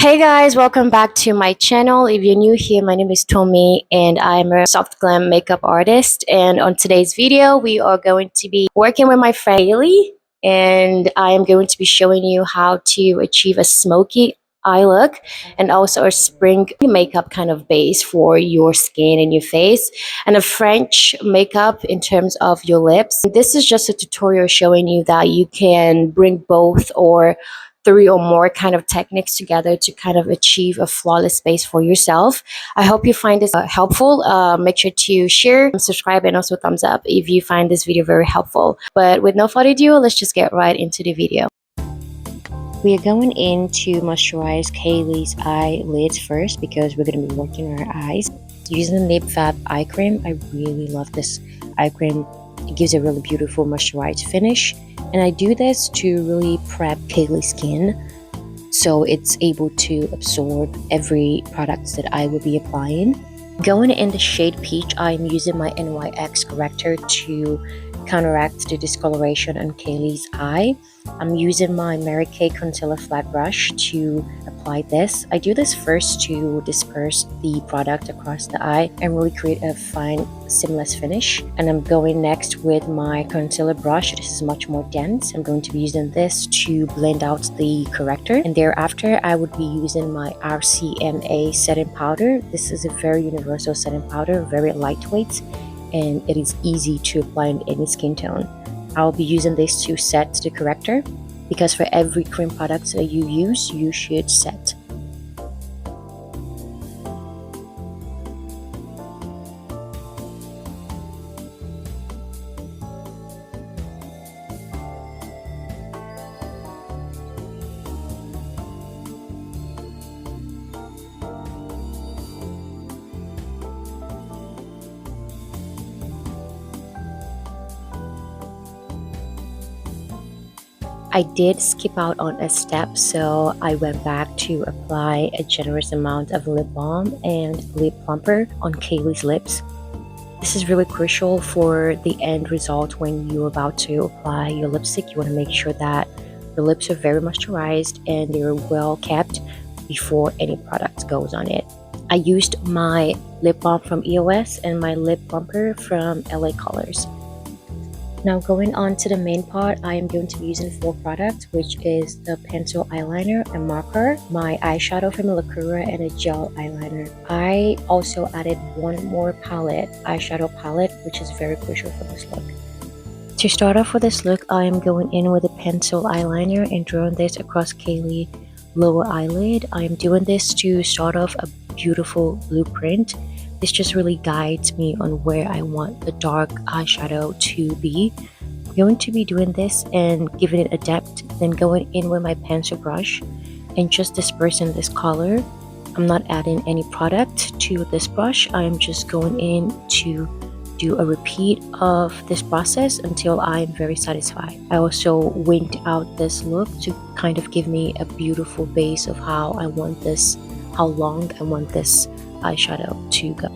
Hey guys, welcome back to my channel. If you're new here, my name is Tommy and I'm a soft glam makeup artist. And on today's video, we are going to be working with my friend Haley, and I am going to be showing you how to achieve a smoky eye look and also a spring makeup kind of base for your skin and your face, and a French makeup in terms of your lips. This is just a tutorial showing you that you can bring both or three or more kind of techniques together to kind of achieve a flawless base for yourself. I hope you find this helpful. Make sure to share, subscribe, and also thumbs up if you find this video very helpful. But with no further ado, let's just get right into the video. We are going in to moisturize Kaylee's eyelids first because we're going to be working on her eyes. Using the Lip Fab eye cream, I really love this eye cream. It gives a really beautiful moisturized finish. And I do this to really prep Kaylee's skin so it's able to absorb every product that I will be applying. Going in the shade Peach, I'm using my NYX corrector to counteract the discoloration on Kaylee's eye. I'm using my Mary Kay concealer flat brush to apply this. I do this first to disperse the product across the eye and really create a fine seamless finish. And I'm going next with my concealer brush. This is much more dense. I'm going to be using this to blend out the corrector, and thereafter I would be using my RCMA setting powder. This is a very universal setting powder, very lightweight, and it is easy to apply in any skin tone. I'll be using this to set the corrector because for every cream product that you use, you should set. I did skip out on a step, so I went back to apply a generous amount of lip balm and lip plumper on Kaylee's lips. This is really crucial for the end result when you're about to apply your lipstick. You want to make sure that your lips are very moisturized and they're well kept before any product goes on it. I used my lip balm from E.O.S and my lip plumper from LColors. Now going on to the main part, I am going to be using 4 products, which is the pencil eyeliner and marker, my eyeshadow from Lacura, and a gel eyeliner. I also added one more eyeshadow palette, which is very crucial for this look. To start off with this look, I am going in with a pencil eyeliner and drawing this across Kaylee's lower eyelid. I am doing this to start off a beautiful blueprint. This just really guides me on where I want the dark eyeshadow to be. I'm going to be doing this and giving it a depth, then going in with my pencil brush and just dispersing this color. I'm not adding any product to this brush. I'm just going in to do a repeat of this process until I'm very satisfied. I also winged out this look to kind of give me a beautiful base of how long I want this eyeshadow to go.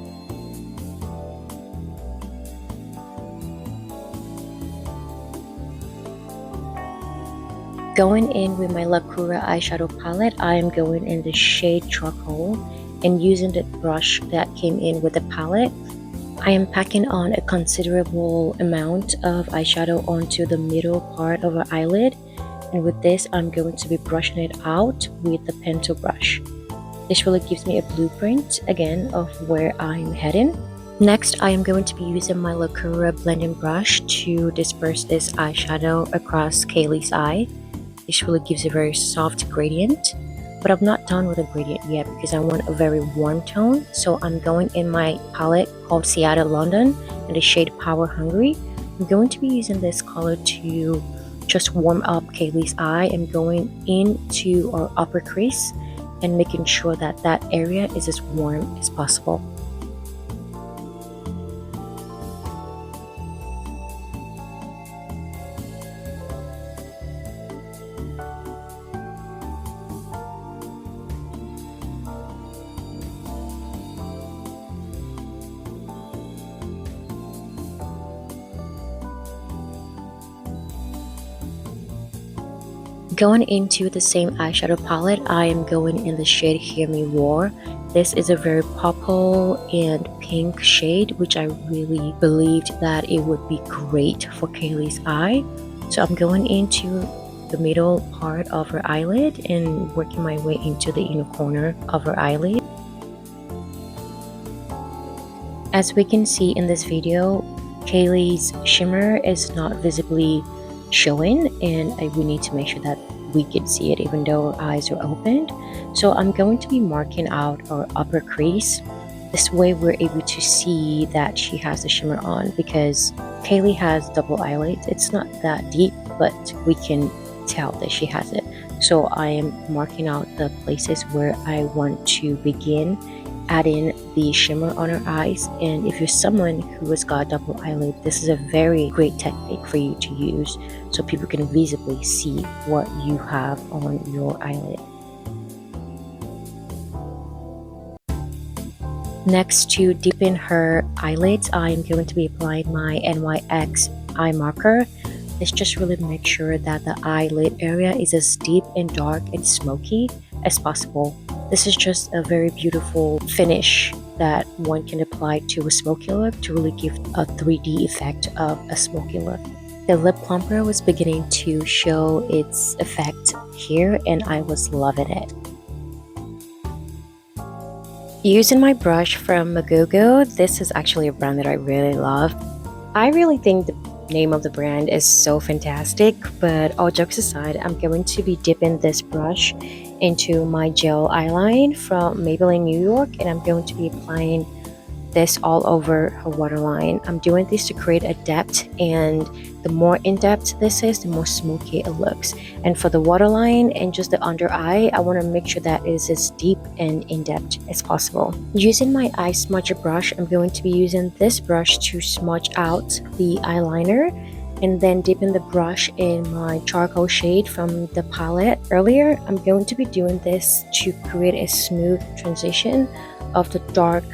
Going in with my Lacura eyeshadow palette, I am going in the shade Charcoal and using the brush that came in with the palette. I am packing on a considerable amount of eyeshadow onto the middle part of our eyelid, and with this I'm going to be brushing it out with the pencil brush. This really gives me a blueprint again of where I'm heading. Next, I am going to be using my Lacura blending brush to disperse this eyeshadow across Kaylee's eye. This really gives a very soft gradient, but I'm not done with the gradient yet because I want a very warm tone. So I'm going in my palette called Ciate London in the shade Power Hungry. I'm going to be using this color to just warm up Kaylee's eye and going into our upper crease and making sure that that area is as warm as possible. Going into the same eyeshadow palette, I am going in the shade Hear Me Roar. This is a very purple and pink shade, which I really believed that it would be great for Kaylee's eye. So I'm going into the middle part of her eyelid and working my way into the inner corner of her eyelid. As we can see in this video, Kaylee's shimmer is not visibly showing, and we need to make sure that we can see it even though our eyes are opened. So I'm going to be marking out our upper crease. This way we're able to see that she has the shimmer on, because Kaylee has double eyelids. It's not that deep, but we can tell that she has it. So I am marking out the places where I want to begin adding the shimmer on her eyes. And if you're someone who has got double eyelid, this is a very great technique for you to use so people can visibly see what you have on your eyelid. Next, to deepen her eyelids, I'm going to be applying my NYX eye marker. This just really makes sure that the eyelid area is as deep and dark and smoky as possible. This is just a very beautiful finish that one can apply to a smoky look to really give a 3D effect of a smoky look. The lip plumper was beginning to show its effect here, and I was loving it. Using my brush from Makeuo, this is actually a brand that I really love. I really think the name of the brand is so fantastic, but all jokes aside, I'm going to be dipping this brush into my gel eyeline from Maybelline New York, and I'm going to be applying this all over her waterline. I'm doing this to create a depth, and the more in-depth this is, the more smoky it looks. And for the waterline and just the under eye, I want to make sure that it is as deep and in-depth as possible. Using my eye smudger brush, I'm going to be using this brush to smudge out the eyeliner, and then dipping the brush in my charcoal shade from the palette earlier. I'm going to be doing this to create a smooth transition of the dark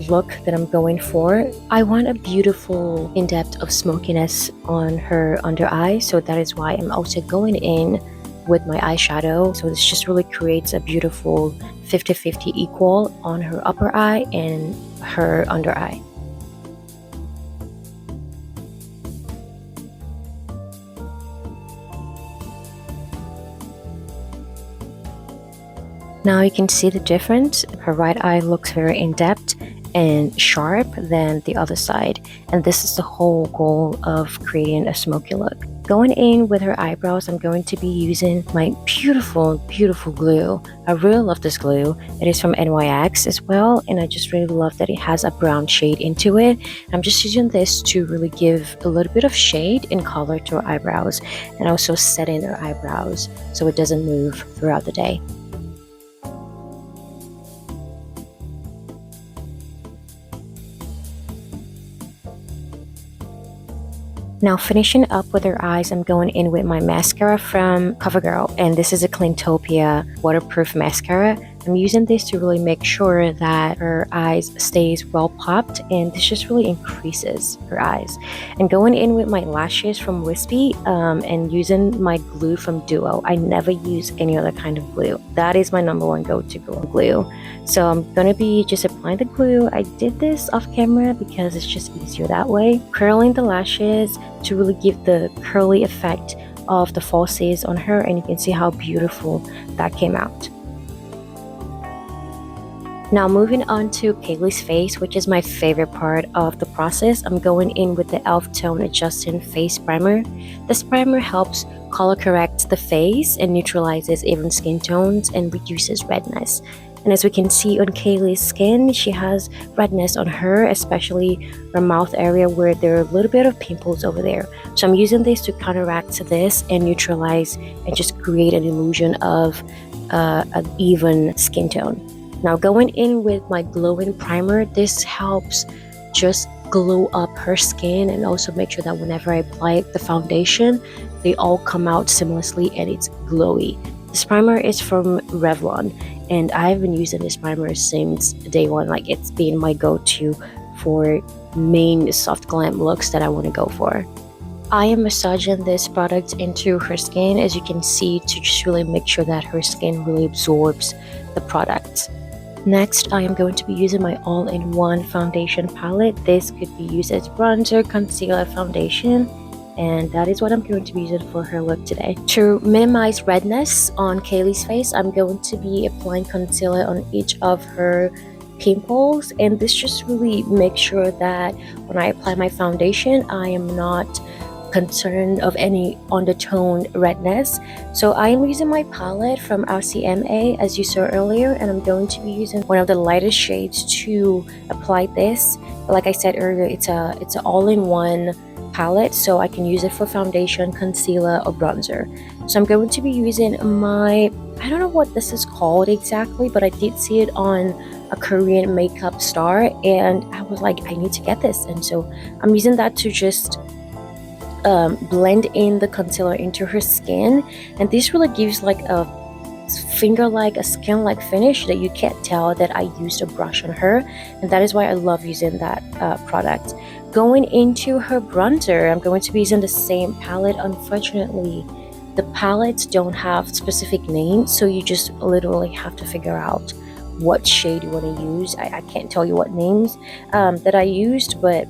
look that I'm going for. I want a beautiful in-depth of smokiness on her under eye, so that is why I'm also going in with my eyeshadow. So this just really creates a beautiful 50-50 equal on her upper eye and her under eye. Now you can see the difference. Her right eye looks very in-depth and sharp than the other side, and this is the whole goal of creating a smoky look. Going in with her eyebrows, I'm going to be using my beautiful glue. I really love this glue. It is from NYX as well, and I just really love that it has a brown shade into it. I'm just using this to really give a little bit of shade and color to her eyebrows, and also setting her eyebrows so it doesn't move throughout the day. Now finishing up with her eyes, I'm going in with my mascara from Covergirl, and this is a Cleantopia waterproof mascara. I'm using this to really make sure that her eyes stays well popped, and this just really increases her eyes. And going in with my lashes from Wispy, and using my glue from Duo. I never use any other kind of glue. That is my #1 go-to glue. So I'm going to be just applying the glue. I did this off camera because it's just easier that way. Curling the lashes to really give the curly effect of the falsies on her, and you can see how beautiful that came out. Now moving on to Kaylee's face, which is my favorite part of the process, I'm going in with the e.l.f. Tone Adjusting Face Primer. This primer helps color correct the face and neutralizes even skin tones and reduces redness. And as we can see on Kaylee's skin, she has redness on her, especially her mouth area where there are a little bit of pimples over there. So I'm using this to counteract this and neutralize and just create an illusion of an even skin tone. Now going in with my glowing primer, this helps just glow up her skin and also make sure that whenever I apply the foundation, they all come out seamlessly and it's glowy. This primer is from Revlon, and I've been using this primer since day one. Like, it's been my go-to for main soft glam looks that I want to go for. I am massaging this product into her skin, as you can see, to just really make sure that her skin really absorbs the product. Next, I am going to be using my all-in-one foundation palette. This could be used as bronzer, concealer, foundation, and that is what I'm going to be using for her look today. To minimize redness on Kaylee's face, I'm going to be applying concealer on each of her pimples, and this just really makes sure that when I apply my foundation, I am not concerned of any undertone redness. So I am using my palette from RCMA, as you saw earlier, and I'm going to be using one of the lightest shades to apply this. Like I said earlier, it's an all-in-one palette, so I can use it for foundation, concealer, or bronzer. So I'm going to be using my, I don't know what this is called exactly, but I did see it on a Korean makeup star, and I was like, I need to get this, and so I'm using that to just blend in the concealer into her skin, and this really gives like a finger-like, a skin-like finish that you can't tell that I used a brush on her, and that is why I love using that product. Going into her bronzer, I'm going to be using the same palette. Unfortunately, the palettes don't have specific names, so you just literally have to figure out what shade you want to use. I can't tell you what names that I used, but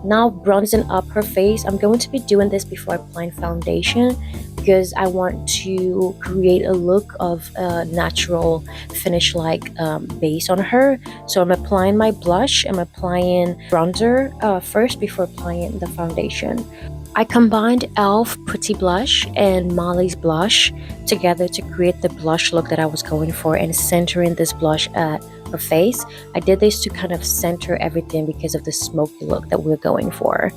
now bronzing up her face, I'm going to be doing this before applying foundation because I want to create a look of a natural finish like base on her. So I'm applying my blush, I'm applying bronzer first before applying the foundation. I combined e.l.f. Putty Blush and Molly's blush together to create the blush look that I was going for, and centering this blush at her face. I did this to kind of center everything because of the smoky look that we're going for.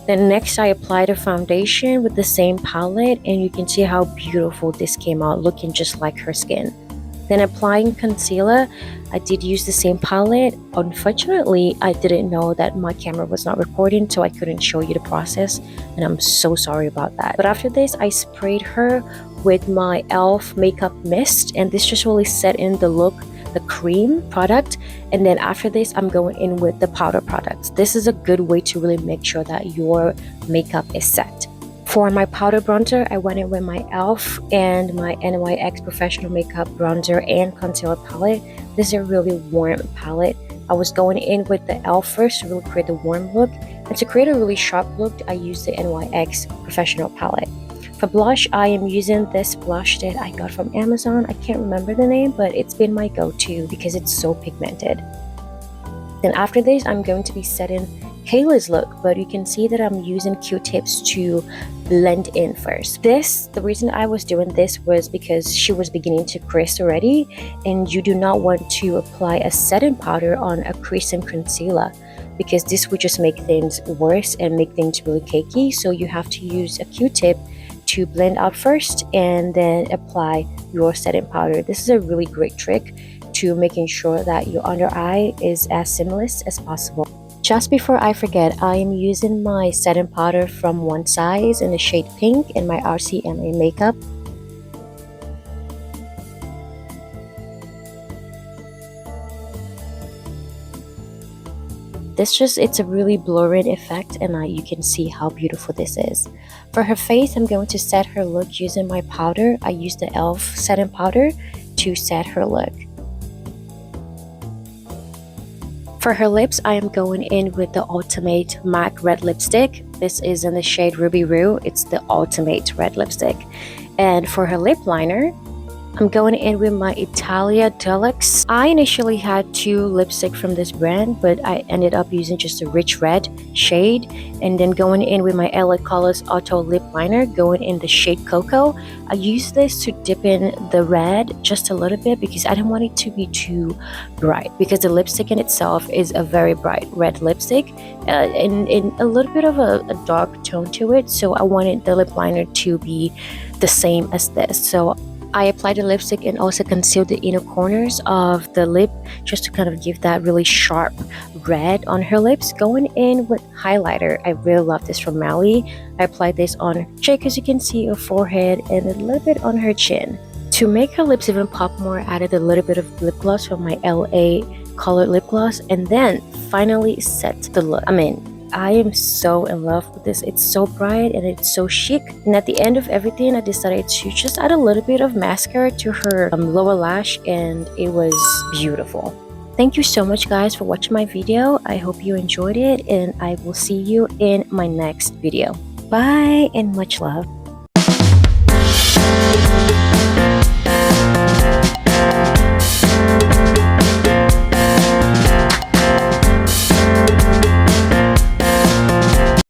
Then next I applied a foundation with the same palette, and you can see how beautiful this came out, looking just like her skin. Then applying concealer, I did use the same palette. Unfortunately, I didn't know that my camera was not recording, so I couldn't show you the process, and I'm so sorry about that. But after this, I sprayed her with my e.l.f. makeup mist, and this just really set in the look, the cream product. And then after this, I'm going in with the powder products. This is a good way to really make sure that your makeup is set. For my powder bronzer, I went in with my e.l.f. and my NYX Professional Makeup Bronzer and Concealer palette. This is a really warm palette. I was going in with the e.l.f. first to really create the warm look, and to create a really sharp look, I used the NYX Professional palette. For blush, I am using this blush that I got from Amazon. I can't remember the name, but it's been my go-to because it's so pigmented. Then after this, I'm going to be setting Kayla's look, but you can see that I'm using Q-tips to blend in first. The reason I was doing this was because she was beginning to crease already, and you do not want to apply a setting powder on a creasing concealer because this would just make things worse and make things really cakey. So you have to use a Q-tip to blend out first and then apply your setting powder. This is a really great trick to making sure that your under eye is as seamless as possible. Just before I forget, I am using my setting powder from One Size in the shade pink in my RCMA makeup. It's a really blurring effect, and you can see how beautiful this is. For her face, I'm going to set her look using my powder. I used the e.l.f. setting powder to set her look. For her lips, I am going in with the Ultimate MAC Red Lipstick. This is in the shade Ruby Roo. It's the Ultimate Red Lipstick. And for her lip liner, I'm going in with my Italia Deluxe. I initially had two lipsticks from this brand, but I ended up using just a rich red shade, and then going in with my LColors Auto Lip Liner, going in the shade Cocoa. I used this to dip in the red just a little bit because I didn't want it to be too bright, because the lipstick in itself is a very bright red lipstick and a little bit of a dark tone to it, so I wanted the lip liner to be the same as this. So I applied the lipstick and also concealed the inner corners of the lip just to kind of give that really sharp red on her lips. Going in with highlighter, I really love this from Mally. I applied this on her cheek, as you can see, her forehead, and a little bit on her chin. To make her lips even pop more, I added a little bit of lip gloss from my LA colored lip gloss, and then finally set the look. I am so in love with this. It's so bright and it's so chic. And at the end of everything, I decided to just add a little bit of mascara to her lower lash, and it was beautiful. Thank you so much guys for watching my video. I hope you enjoyed it, and I will see you in my next video. Bye and much love.